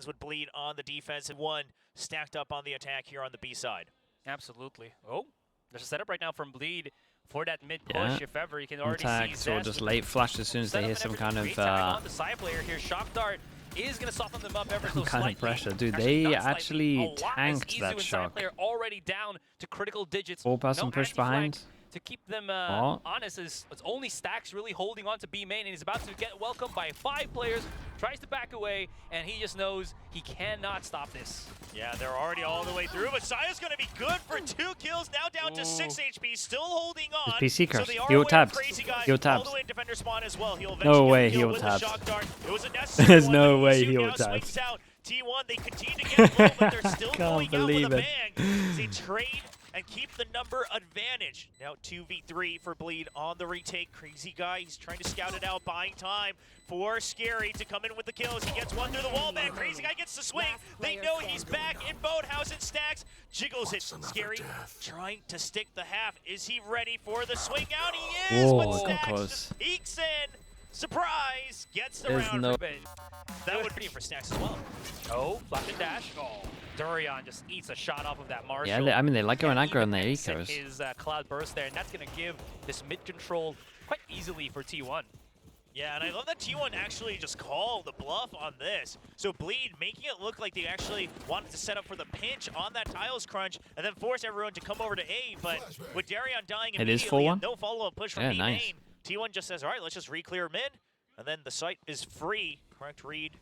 would bleed on the defense and one stacked up on the attack here on the B side. Absolutely. Oh, there's a setup right now from Bleed for that mid push. If ever, you can already Tags see or just late flash as soon as they hear some kind of on the side player here. Shock Dart is going to soften them up ever so kind slightly. of pressure, dude. They actually tanked Izu that and shock. Player already down to critical digits. 4-person push behind. To keep them honest, it's only Stacks really holding on to B main, and he's about to get welcomed by 5 players. Tries to back away, and he just knows he cannot stop this. Yeah, they're already all the way through, but Saya's going to be good for 2 kills, now down to 6 HP, still holding on. His PC crashed. So He ult-tabbed. He ult-tabbed. No way he ult-tabbed. There's no way he ult-tabbed. T1, they continue to get low, but they're still going out with a bang. They trade and keep the number advantage. Now 2v3 for Bleed on the retake. Crazy guy, he's trying to scout it out, buying time for Scary to come in with the kills. He gets one through the wall back. Crazy guy gets the swing. They know he's back in Boathouse and Stacks. Jiggles it. Scary trying to stick the half. Is he ready for the swing out? He is, but Stacks just ekes in. Surprise! Gets the round for bit. That would be for Stacks as well. Oh, flash and dash. Oh, Durian just eats a shot off of that Marshall. Yeah, I mean, they like going aggro on their ecos. His cloud burst there, and that's going to give this mid control quite easily for T1. Yeah, and I love that T1 actually just called the bluff on this. So Bleed making it look like they actually wanted to set up for the pinch on that tiles crunch and then force everyone to come over to A, but with Darion dying immediately and no follow-up push from B main, T1 just says, all right, let's just re-clear mid, and then the site is free. Correct read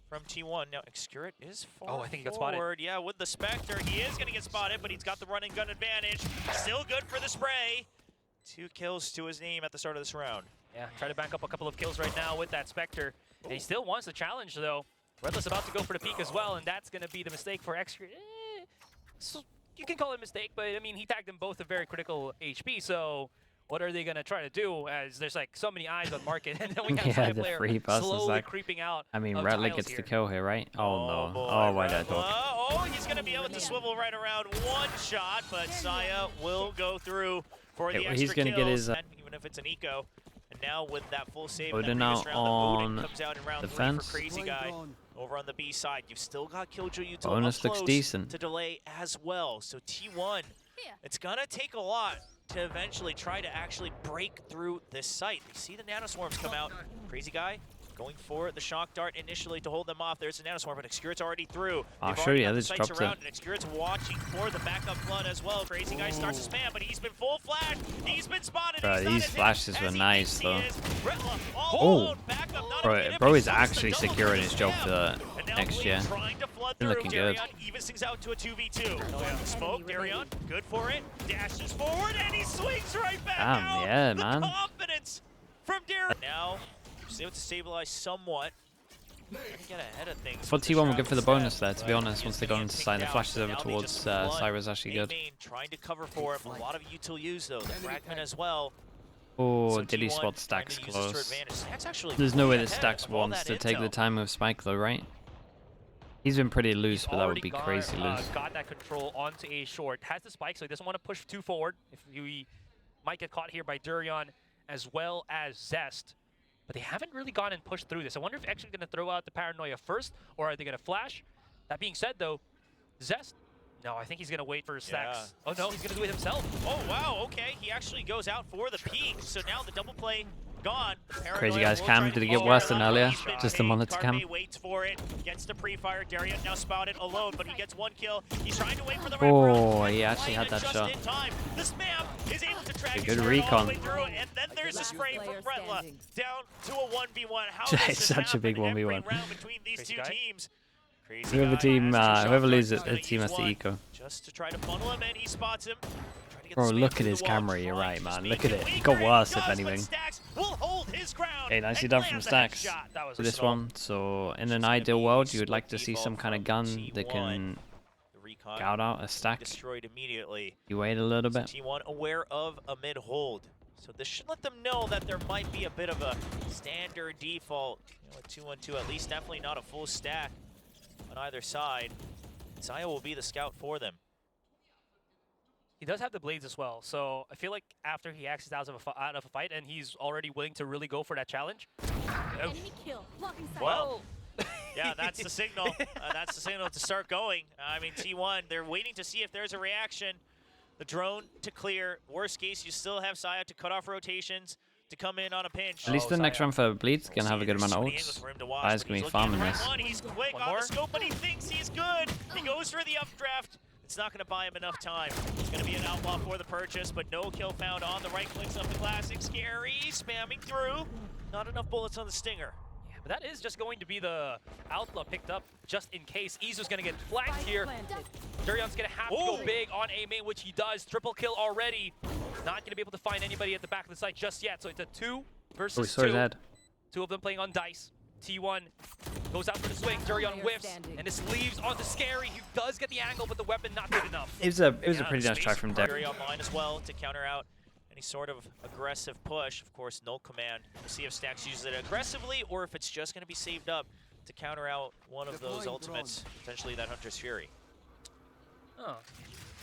from T1. Now, Excurit is far I think he got spotted. Yeah, with the Spectre, he is going to get spotted, but he's got the run and gun advantage. Still good for the spray. 2 kills to his name at the start of this round. Yeah, try to back up a couple of kills right now with that Spectre. And he still wants the challenge, though. Redless about to go for the peak as well, and that's going to be the mistake for Excurit. So you can call it a mistake, but, I mean, he tagged them both at very critical HP, so what are they going to try to do, as there's like so many eyes on market, and then we have the free bus slowly creeping out. I mean, Redley gets the kill here, right? Oh no. Oh, why that dog? Oh, he's going to be able to swivel right around one shot, but Saya will go through for the extra he's going to get his even if it's an eco. And now with that full save, Odin out on comes out in round defense. 3 for Crazy Guy. Over on the B side, you've still got Killjoy Util bonus looks decent to delay as well. So T1, it's gonna take a lot to eventually try to actually break through this site. They see the nanoswarms come out. Crazy Guy going for the shock dart initially to hold them off. There's a nanoswarm, but Excurit's already through. I'll show you, they dropped it. And Excurit's watching for the backup flood as well. Crazy Guy starts to spam, but he's been full flash. He's been spotted. Bro, these flashes were nice though. Oh, bro is actually securing his job for next year. Been looking good. Evens things out to a 2v2. Smoke, Darion, good for it. Dashes forward and he swings right back out. Yeah, the man. Confidence from Darion. Now, he's able to stabilize somewhat. Get ahead of things. For T1 will go for the bonus there, to be honest, once they got into side. The flashes over towards Cyra's actually good. Trying to cover for him. A lot of util use though. The fragment as well. Oh, did he spot Stacks close? There's no way that Stacks wants to take the time with Spike though, right? He's been pretty loose, but that would be crazy loose. Got that control onto A short. Has the spike, so he doesn't want to push too forward. If he might get caught here by Durian as well as Zest. But they haven't really gone and pushed through this. I wonder if actually going to throw out the Paranoia first, or are they going to flash? That being said, though, Zest, no, I think he's going to wait for Stacks. Oh, no, he's going to do it himself. Oh, wow, okay. He actually goes out for the peak. So now the double play gone. Crazy Guy's cam, did it get worse than earlier? Just the monitor cam. Waits for it, gets the pre-fire. Darion now spotted alone, but he gets 1 kill. He's trying to wait for the right he actually had that shot. The spam is able to track a good recon. Through, and then there's a spray from Bretla down to a 1v1. How it's such a big 1v1. Between these two teams. Whoever loses it, the team has to eco. Just to try to funnel him in, he spots him. Bro, look at his camera, you're right, man. Look at it. It got worse, if anything. Okay, nicely done from Stacks for this one. So, in an ideal world, you would like to see some kind of gun that can scout out a stack. Destroyed immediately. You wait a little bit. T1 aware of a mid hold. So this should let them know that there might be a bit of a standard default. You know, a 2-1-2, at least definitely not a full stack on either side. Saya will be the scout for them. He does have the blades as well, so I feel like after he exits out of a fight and he's already willing to really go for that challenge. Enemy kill. Well, Yeah, that's the signal. That's the signal to start going. I mean, T1, they're waiting to see if there's a reaction. The drone to clear. Worst case, you still have Saya to cut off rotations, to come in on a pinch. At least the next round for Bleed's gonna have a good amount of ults. Saya's gonna be farming this. He's quick on the scope, but he thinks he's good. He goes for the updraft. It's not going to buy him enough time. It's going to be an outlaw for the purchase, but no kill found on the right clicks of the classic. Scary, spamming through. Not enough bullets on the stinger. Yeah, but that is just going to be the outlaw picked up just in case. Izu's going to get flanked here. Durion's going to have to go big on A main, which he does. Triple kill already. Not going to be able to find anybody at the back of the site just yet. So it's a 2 versus 2. 2 of them playing on dice. T1 goes out for the swing. Durion whiffs, and this leaves onto Scary. He does get the angle, but the weapon not good enough. It was a pretty nice try from Derek. Online as well to counter out any sort of aggressive push. Of course, null command. We'll see if Stacks uses it aggressively or if it's just going to be saved up to counter out one of those ultimates, potentially that Hunter's Fury. Oh,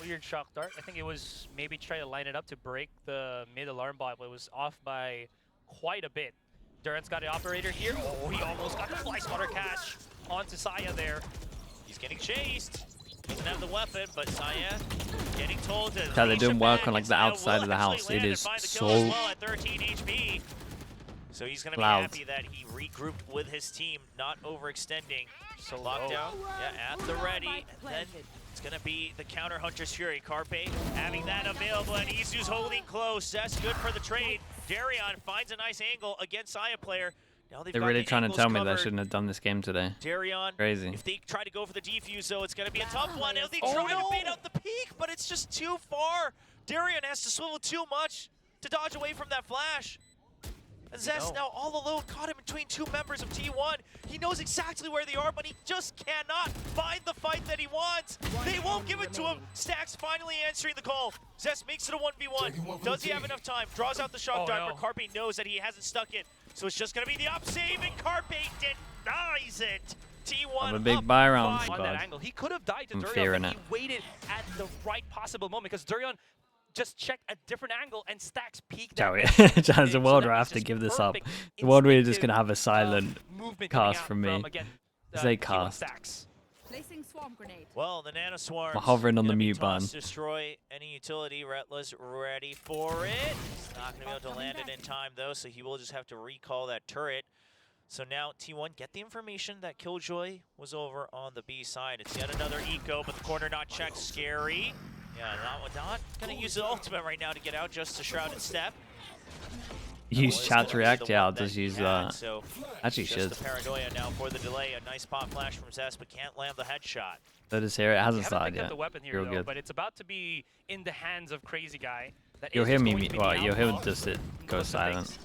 weird shock dart. I think it was maybe try to line it up to break the mid alarm bot, but it was off by quite a bit. Durant's got an operator here. Oh, he almost got the fly swatter catch onto Saya there. He's getting chased. He doesn't have the weapon, but Saya getting told to. Yeah, they're doing work on like the outside of the house. It is so well at 13 HP. So he's going to be happy that he regrouped with his team, not overextending. So lockdown, yeah, at the ready. And then it's going to be the counter Hunter's Fury. Carpe having that available, and Izu's holding close. That's good for the trade. Darion finds a nice angle against Saya player. Now they're really trying to tell me that I shouldn't have done this game today. Darion, crazy. If they try to go for the defuse, though, it's going to be a tough one. Now they try to bait out the peak, but it's just too far. Darion has to swivel too much to dodge away from that flash. And Zest now all alone, caught him between two members of T1. He knows exactly where they are, but he just cannot find the fight that he wants. They won't give it to him. Stacks finally answering the call. Zest makes it a 1v1. Does he have enough time? Draws out the shock dart, but Carpe knows that he hasn't stuck it. So it's just going to be the up save, and Carpe denies it. T1 a big buy round on that angle. He could have died to Durion, but he waited at the right possible moment because Durion just checked a different angle and Stacks peeked. As the world, I have to give this up. The world, we're just gonna have a silent cast from me. Say cast. Well, the nano swarm. We're hovering on the mute button. Destroy any utility. Retla's ready for it. He's not gonna be able to land it in time though, so he will just have to recall that turret. So now T1 get the information that Killjoy was over on the B side. It's yet another eco, but the corner not checked. Scary. Yeah, not gonna use the ultimate right now to get out, just a shrouded step. Use chat to react, yeah, I'll just use that. So actually should. The paranoia now for the delay. A nice pop flash from Zest, but can't land the headshot. That is here, it hasn't started yet. The weapon here, though, but it's about to be in the hands of Crazy Guy. You'll hear me, well, you'll hear just it go silent.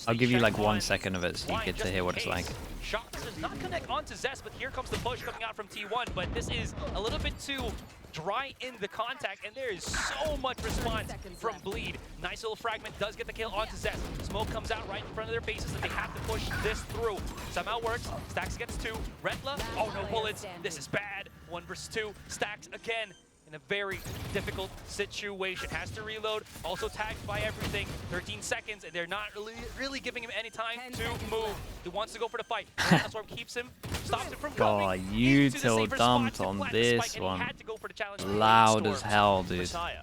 I'll give you like 1 second of it so you get to hear what it's like. Shock does not connect onto Zest, but here comes the push coming out from T1, but this is a little bit too dry in the contact, and there is so much response from Bleed. Nice little fragment does get the kill onto Zest. Smoke comes out right in front of their faces, and they have to push this through. Somehow works. Stacks gets 2. Retla, oh no bullets. This is bad. 1 versus 2. Stacks again in a very difficult situation. Has to reload. Also tagged by everything. 13 seconds, and they're not really giving him any time to move. He wants to go for the fight. That's what keeps him. Stops him from going util dumped on this one. Loud as hell, dude. Zest,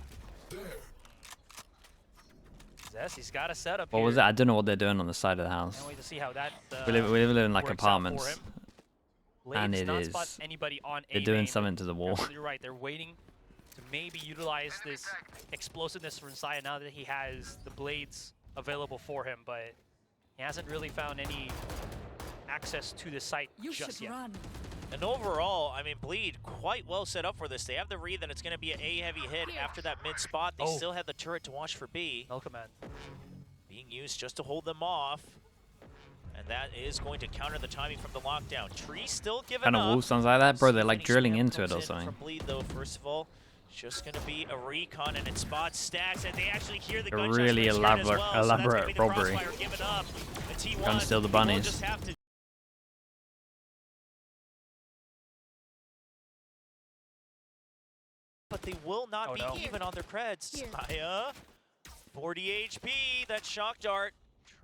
he's got a setup. What was it? I don't know what they're doing on the side of the house. Can't wait to see how that, we live in like apartments. And it is. They're doing something to the wall. You're right. They're waiting to maybe utilize this explosiveness from Saya now that he has the blades available for him, but he hasn't really found any access to the site just yet. And overall, I mean, Bleed quite well set up for this. They have the read that it's going to be an A heavy hit after that mid spot. They still have the turret to watch for B. No command. Being used just to hold them off. And that is going to counter the timing from the lockdown. Tree still giving up. Kind of wolf sounds like that, bro. They're like drilling into it or something. From Bleed, though, first of all, just going to be a recon, and it spots Stacks, and they actually hear the gunshots. A really elaborate robbery. Trying to steal the bunnies. But they will not be even on their creds. Saya, 40 HP, that shock dart.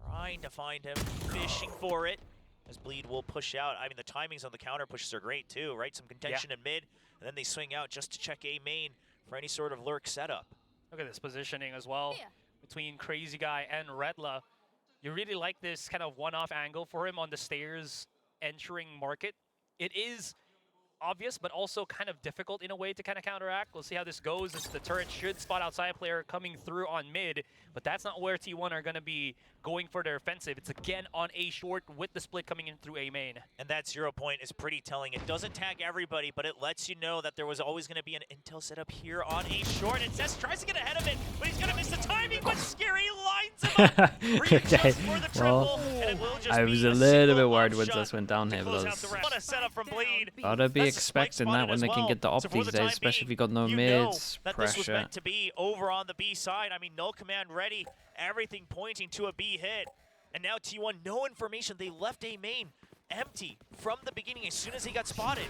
Trying to find him, fishing for it. as Bleed will push out. I mean, the timings on the counter pushes are great too, right? Some contention in mid, and then they swing out just to check A main for any sort of lurk setup. Look at this positioning as well between Crazy Guy and Redla. You really like this kind of one-off angle for him on the stairs entering market. It is obvious, but also kind of difficult in a way to kind of counteract. We'll see how this goes. The turret should spot outside player coming through on mid, but that's not where T1 are going to be going for their offensive. It's again on A short with the split coming in through A main. And that 0 point is pretty telling. It doesn't tag everybody, but it lets you know that there was always going to be an intel setup here on A short. And Zest tries to get ahead of it, but he's going to miss the timing, but Scary lines him up. Okay, for the triple, well, and it will just I was a little bit worried when Zest went down here, but what a setup from Bleed. gotta be expecting that when they can get the op these days, especially if you got no mids, that pressure. This was meant to be over on the B side. I mean, no command ready, everything pointing to a B hit. And now T1, no information. They left A main empty from the beginning as soon as he got spotted.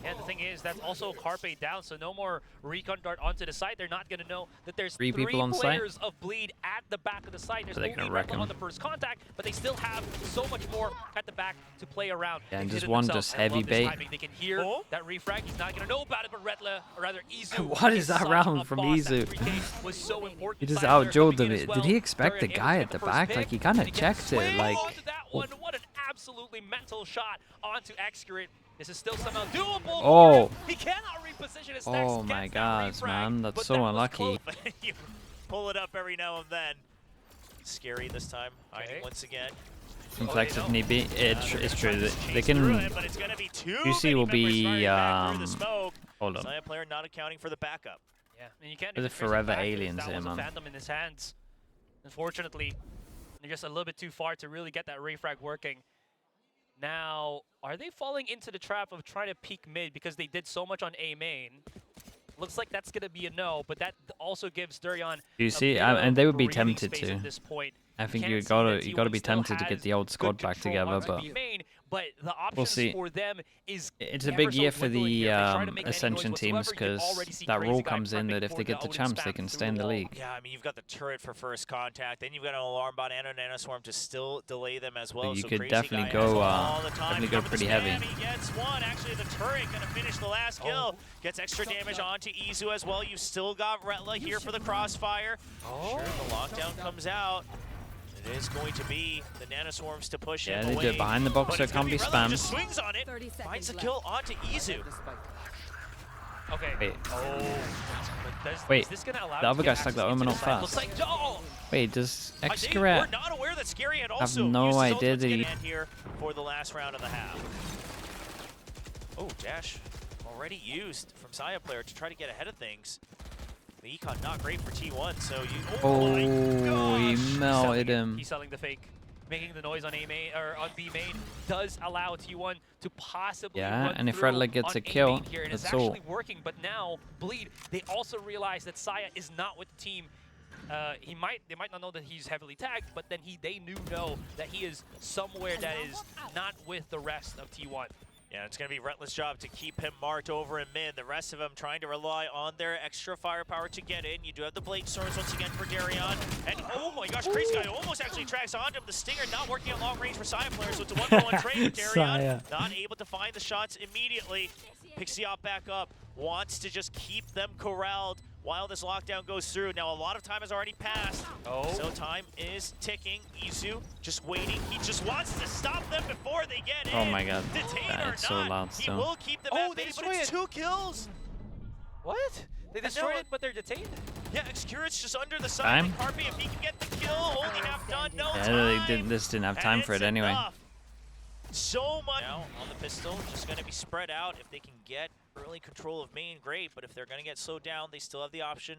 And the thing is, that's also Carpe down, so no more recon dart onto the site. They're not going to know that there's three people on players site of Bleed at the back of the site. There's so they can only wreck Redla on the first contact, but they still have so much more at the back to play around. Yeah, and just one just heavy bait. They can hear that refrag. He's not going to know about it, but Redla, or rather Izu. What is that round from Izu? Was so important. He just outdueled them. Did he expect the guy at the back? Like, he kind of checked it. Like, what an absolutely mental shot onto Excurate. This is still somehow doable. Oh. He cannot reposition his Oh my gosh, man. That's so unlucky. You pull it up every now and then. Scary this time. Hiding once again. Flex if need be. It's true. They can. UC will be. Hold on. Scion player not accounting for the backup. Yeah, and you can't. There's forever aliens here, man. Phantom in his hands. Unfortunately, they're just a little bit too far to really get that refrag working. Now, are they falling into the trap of trying to peek mid because they did so much on A main? Looks like that's going to be a no, but that also gives Durian. You see, and they would be tempted to. to. This point. I think you gotta be tempted to get the old squad back together, but the we'll see. For them is it's a big year for the Ascension teams because that rule comes in that if they get the chance, they can stay in the league. Yeah, I mean, you've got the turret for first contact, then you've got an alarm bot and a nanoswarm to still delay them as well. So you so could definitely go pretty heavy. He gets one. Actually, the turret gonna finish the last kill. Gets extra damage onto Izu as well. You've still got Retla here for the crossfire. Sure, the lockdown comes out. It is going to be the nanoswarms to push him away. Yeah, they do it behind the box, so it can't be spammed. Just swings on it, finds the kill onto Izu. Okay. Wait. Wait. Is this gonna allow the other guy stuck that Omen up fast. Wait, does Excurate have no idea that he... here for the last round of the half. Oh, dash already used from Saya player to try to get ahead of things. The econ not great for T1, so you. Oh, he melted him. He's selling the fake, making the noise on A main or on B main does allow T1 to possibly. Yeah, and if Redla gets a kill, here, and that's it's all. actually working. But now Bleed, they also realize that Saya is not with the team. They might not know that he's heavily tagged, but then they know that he is somewhere that is not with the rest of T1. Yeah, it's going to be Retla's job to keep him marked over in mid. The rest of them trying to rely on their extra firepower to get in. You do have the Blade Swords once again for Darion. And oh my gosh, Crazy Guy almost actually tracks onto him. The Stinger not working at long range for Scion players, so it's a 1-for-1 trade with Darion. Not able to find the shots immediately. Picks the op back up. Wants to just keep them corralled while this lockdown goes through. Now, a lot of time has already passed, so time is ticking. Izu just waiting. He just wants to stop them before they get in. Oh my god, It's so loud still. He will keep them at base, but it's 2 kills. What? They destroyed it, but they're detained? Yeah, Excurate's just under the side. Carpe, if he can get the kill, only half done, no time. They didn't have time for it anyway. So much now on the pistol, just going to be spread out. If they can get early control of main, great. But if they're going to get slowed down, they still have the option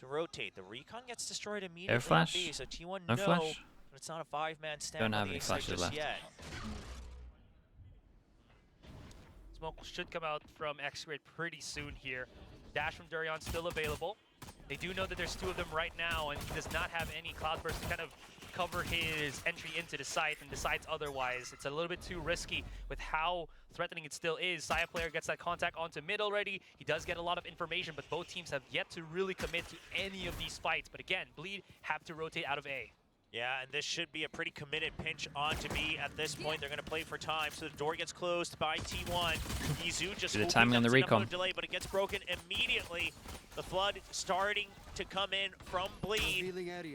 to rotate. The recon gets destroyed immediately. Air flash? So T1 No flash? But it's not a 5-man stand. Don't on have the any A side flashes just left. yet. Smoke should come out from X-Grid pretty soon here. Dash from Durian still available. They do know that there's 2 of them right now, and he does not have any Cloudburst to kind of cover his entry into the site and decides otherwise. It's a little bit too risky with how threatening it still is. Saya player gets that contact onto mid already. He does get a lot of information, but both teams have yet to really commit to any of these fights. But again, Bleed have to rotate out of A. Yeah, and this should be a pretty committed pinch on to B at this point. They're going to play for time, so the door gets closed by T1. Izu just the timing on the recon. Delay, but it gets broken immediately. The flood starting to come in from Bleed.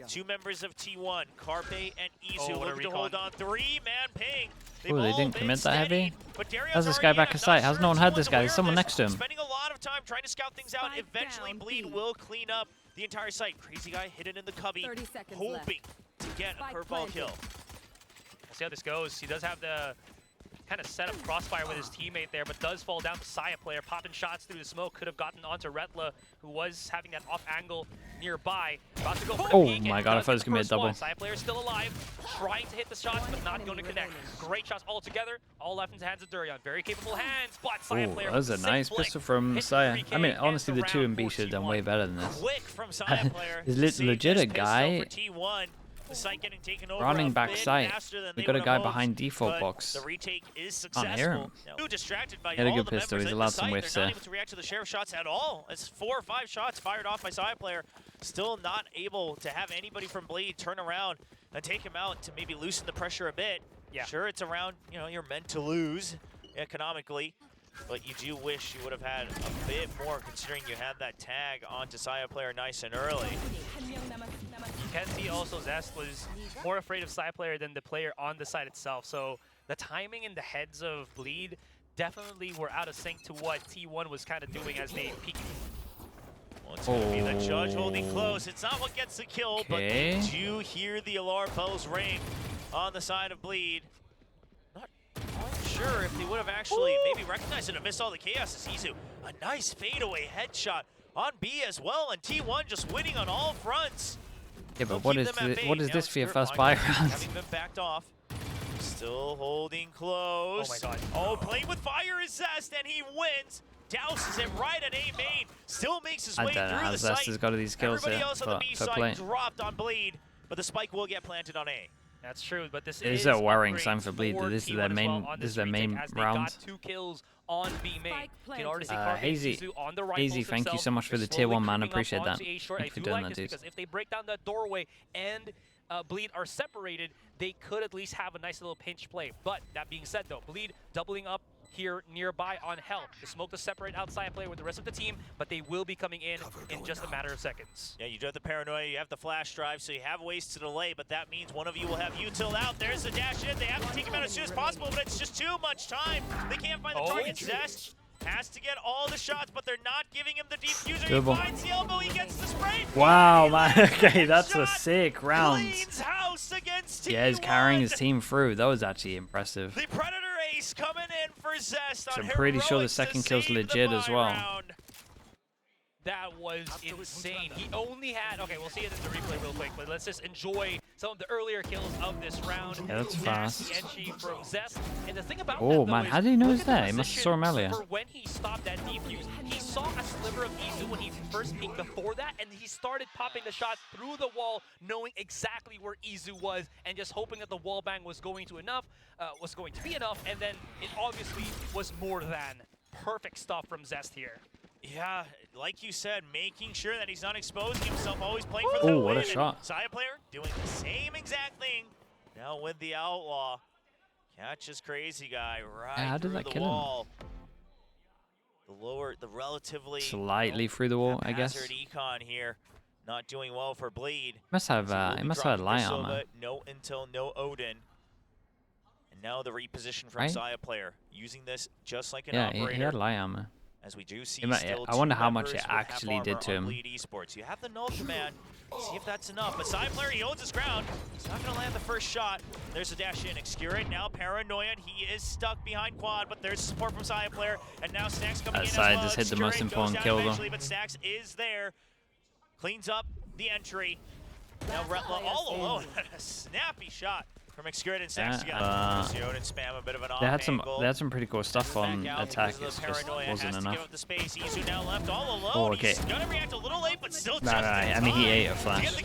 2 members of T1, Carpe and Izu, looking to hold on. 3-man ping. Oh, they didn't commit that heavy. But How's this guy back of sight? How's no one heard this guy? There's someone next to him. Spending a lot of time trying to scout things out. Eventually, Bleed will clean up the entire site. Crazy guy hidden in the cubby, hoping to get a curveball kill. We'll see how this goes. He does have the kind of set up crossfire with his teammate there, but does fall down to Saya player. Popping shots through the smoke. Could have gotten onto Retla, who was having that off angle nearby. About to go for the peek, my god, I thought it was going to be a double. Saya player is still alive, trying to hit the shots, but not going to connect. Great shots all together, all left into the hands of Durian. Very capable hands, but Saya player. That was a nice pistol from Saya. I mean, honestly, the 2 and B should have done way better than this. Quick from Saya player. Is legit a guy the site getting taken over running back site. We got a guy behind default box. The retake is Can't hear him. Too distracted by he had a all good the pistol. He's members allowed in the some site. whiffs They're there. not able to react to the sheriff shots at all. It's 4 or 5 shots fired off by Saya player. Still not able to have anybody from Bleed turn around and take him out to maybe loosen the pressure a bit. Yeah. Sure, it's around, you know, you're meant to lose economically, but you do wish you would have had a bit more considering you had that tag onto Saya player nice and early. You can see also Zest was more afraid of Saya player than the player on the side itself. So the timing in the heads of Bleed definitely were out of sync to what T1 was kind of doing as they peaked. Well, it's going to be the judge holding close. It's not what gets the kill, but they do hear the alarm bells ring on the side of Bleed. Not quite sure if they would have actually maybe recognized it and missed all the chaos as Izu. A nice fadeaway headshot on B as well, and T1 just winning on all fronts. Yeah, but what is this for your first buy round? Having been backed off. Still holding close. Oh my god. Oh, playing with fire is Zest, and he wins. Douses it right at A main. Still makes his way through the site. Zest has got these kills Everybody there, else on the B side dropped on Bleed, but the spike will get planted on A. That's true, but this is a worrying sign for Bleed that this is their main round. Got 2 kills on B main. You can already see Hazy, on the Hazy, thank you so much for the tier 1, man. I appreciate that. Thank you for doing that, dude. Because if they break down that doorway and Bleed are separated, they could at least have a nice little pinch play. But that being said, though, Bleed doubling up here nearby on help. The smoke to separate outside player with the rest of the team, but they will be coming in just a matter of seconds. Yeah, you do have the paranoia, you have the flash drive, so you have ways to delay, but that means one of you will have util out. There's the dash in. They have to take him out as soon as possible, but it's just too much time. They can't find the target. Zest has to get all the shots, but they're not giving him the defuser. He finds the elbow, he gets the spray. Wow, man. Okay, that's a sick round. Cleans house against yeah, he's carrying his team through. That was actually impressive. The Predator ace coming in for Zest. So I'm pretty sure the second kill's legit as well. Round. That was insane. He only had, okay, we'll see it in the replay real quick, but let's just enjoy some of the earlier kills of this round. Yeah, that's fast. Entry from Zest. And the thing about oh that, man, though, how did he know he was there? He must have saw him earlier. For when he stopped that defuse, he saw a sliver of Izu when he first peeked before that, and he started popping the shot through the wall, knowing exactly where Izu was, and just hoping that the wall bang was going to be enough, and then it obviously was more than perfect stuff from Zest here. Yeah, like you said, making sure that he's not exposing himself, always playing for the win. win. What a shot. Saya player doing the same exact thing. Now with the Outlaw. Catches Crazy Guy right through the wall. The relatively slightly through the wall, I guess. Econ here, not doing well for Bleed. Must have he must have had light armor. No intel, no Odin. And now the reposition from Saya player, using this just like an operator. Yeah, he had light armor. As we do see I wonder how much it actually did to him. Bleed Esports. You have the null command. See if that's enough. But Side player, he holds his ground. He's not going to land the first shot. There's a dash in. Obscure it now. Paranoia. He is stuck behind quad, but there's support from Side player. And now Stacks coming in as well. Just hit the most important kill though. But Stacks is there. Cleans up the entry. Now Retla all alone. A snappy shot from Obscured and Stacks together. Odin spam a bit of an off they had some pretty cool stuff on attack. It's just wasn't enough. The space. Izu now left all alone. Oh, okay. He's gonna react a little late, but still no, I mean, he ate a flash.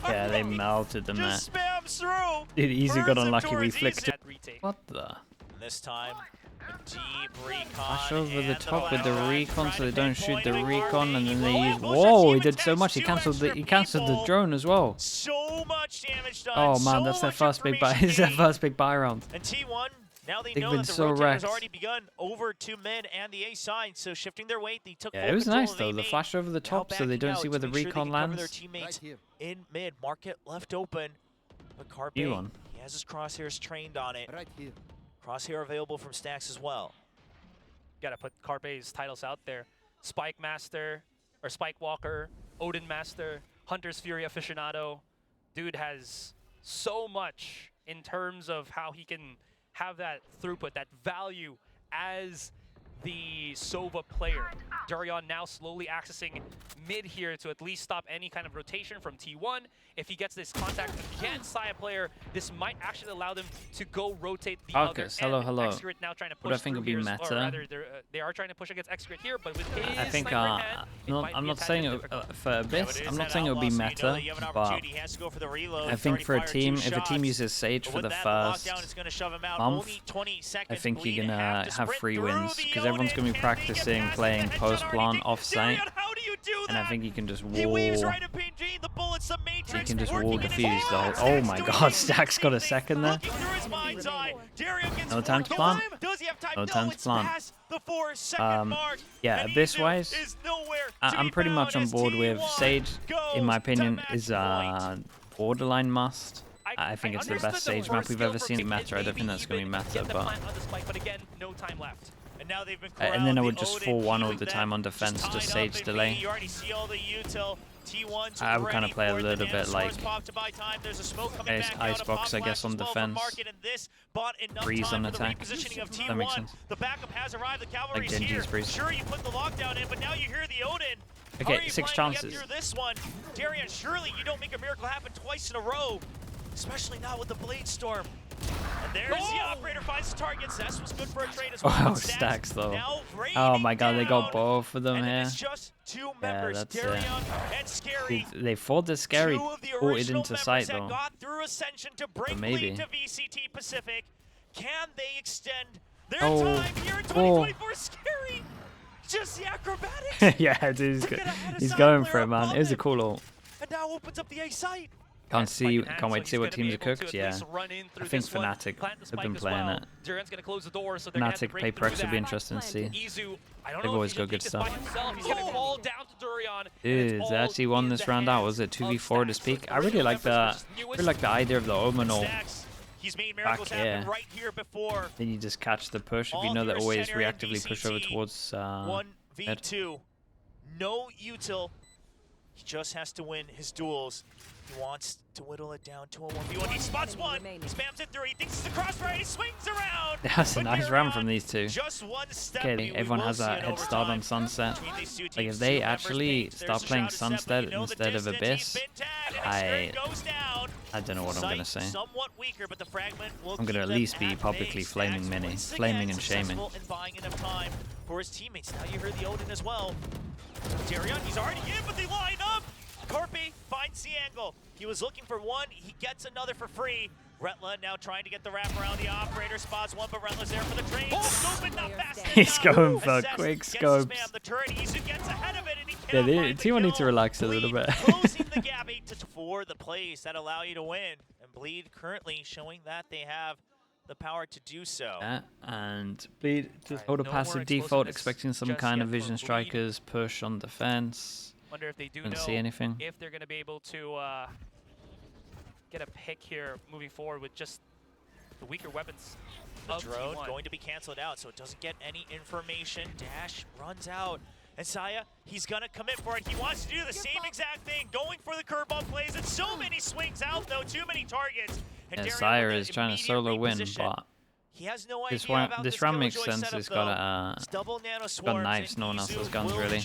Yeah, they melted them there. Just spams through. Dude, Izu got unlucky. We flicked it. What the? This time, a deep recon. Flash over the top with the recon, so they don't shoot the recon, and then they use. Whoa! He did so much. He cancelled the drone as well. So much damage damage done. Oh man, so that's their much first big buy. information It's their gained. first big buy round. And T1, now they They've know been that the so rotate has wrecked. already begun over to mid and the A side. So shifting their weight, they took Yeah, full it was control nice of though. A The main. flash over the Now top so they backing don't out see to where the make sure they recon can cover their lands. teammates in mid. Market left open. But Carpe, New one. he has his crosshairs trained on it. Right here. Crosshair available from Stacks as well. Gotta put Carpe's titles out there. Spike Master, or Spike Walker, Odin Master, Hunter's Fury Aficionado. Dude has so much in terms of how he can have that throughput, that value as the Sova player. Durian now slowly accessing mid here to at least stop any kind of rotation from T1. If he gets this contact against Saya player, this might actually allow them to go rotate the Arcus, other hello, end. hello. Excret now trying to push What I think through would be here, meta. or rather, they are trying to push against Excret here, but with his I think sniper in hand, it might I'm be a not tad saying bit it, difficult. for Abyss. I'm not saying it would be meta, but I think for a team, if a team uses Sage for the first month, I think you're gonna have free wins because everyone's gonna be practicing playing post plant off site, and I think you can just wall. You can just wall defuse the whole. Oh my God, Stack's got a second there. No time to plant. No time to plant. Yeah, Abyss wise, I'm pretty much on board with Sage. In my opinion, is borderline must. I think it's the best Sage map we've ever seen. Meta, I don't think that's gonna be meta, but. And then I would just 4-1 all the time on defense, just Sage delay. I would kind of play a little bit like Icebox, I guess, on defense. Breeze on attack. That makes sense. Like Genji's Breeze. Sure, you put the lockdown in, but now you hear the Odin. Okay, 6 chances. This one, Darian, surely you don't make a miracle happen twice in a row, especially not with the Blade Storm. And there's the operator, finds the target. Zest was good for a trade as well. Oh, Stacks though. Oh my God, they got both of them here. It's just 2 members, that's Darian and Scary. They fought the Scary, ported into sight though. Got through Ascension to bring maybe. lead to VCT Pacific. Can they extend their Oh. time here in 2024? Scary. Just the acrobatics. Yeah, dude, he's going for it, man. It was a cool ult. And now opens up the A site. Can't wait to see what teams are cooked. Yeah, I think Fnatic have been playing it. Fnatic play Prex would be interesting to see. They've always got good stuff. Dude, they actually won this round out. Was it 2v4 to speak? I really like that. I really like the idea of the Omen ult. He's made miracles happen right here before. Then you just catch the push. If you know they always reactively push over towards 1v2. No util. He just has to win his duels. He wants to whittle it down to a 1v1. He spots one. He spams it through. He thinks it's a crossfire. He swings around. That's a nice round from these two. Just one step. Okay, everyone has a head start on Sunset. Like if they actually start playing Sunset instead of Abyss, I don't know what I'm gonna say. I'm gonna at least be publicly flaming Mini, flaming and shaming. For his teammates. Now you heard the Odin as well. Darian, he's already in, but they line up. Carpe finds the angle. He was looking for one. He gets another for free. Retla now trying to get the wrap around the operator. Spots one, but Retla's there for the trade. Scope, not fast enough. He's going for quick scopes. The turret. He gets ahead of it, and he Yeah, T1 need to relax a little bit. Closing the gap 8-2 for the plays that allow you to win. And Bleed currently showing that they have the power to do so. Yeah, and Bleed just hold a passive default, expecting some kind of vision strikers push on defense. Wonder if they do Didn't know see anything. if they're going to be able to get a pick here moving forward with just the weaker weapons. The drone going to be canceled out, so it doesn't get any information. Dash runs out. And Saya, he's going to commit for it. He wants to do the same exact thing, going for the curveball plays. And so many swings out, though. Too many targets. And Saya is trying to solo win, but he has no this idea round makes sense. He's got knives, no one else has guns, really.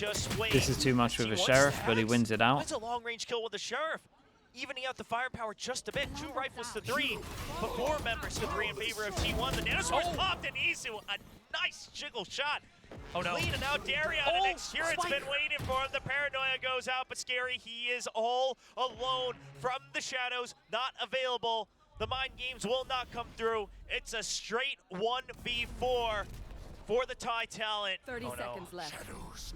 This is too much with a Sheriff, but he wins it out. That's a long-range kill with the Sheriff. Evening out the firepower just a bit. 2 rifles to 3, but 4 members to 3 in favor of T1. The nanosword's popped, and Isu, a nice jiggle shot. Oh no. Cleaning out Darian, and Xcurit's been waiting for him. The paranoia goes out, but Scary, he is all alone from the shadows, not available. The mind games will not come through. It's a straight 1v4 for the TIE talent. 30 seconds left.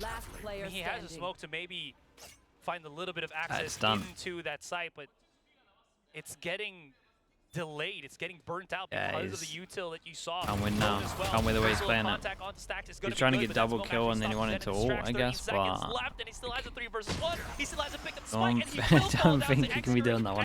Last player He standing. has a smoke to maybe find a little bit of access done. into that site, but it's getting delayed. It's getting burnt out Yeah, because of the util that you saw. Can't win now. As well. Can't win the way he's Visual playing it. contact onto Stacks is He's gonna trying to be get good, but double that's kill no and then he match. wanted to Stacks ult, 30 I guess, seconds but left, and he still has a 3 versus 1. He still has a pick up don't spike, and he will don't call down think to he can be Xer. doing that one.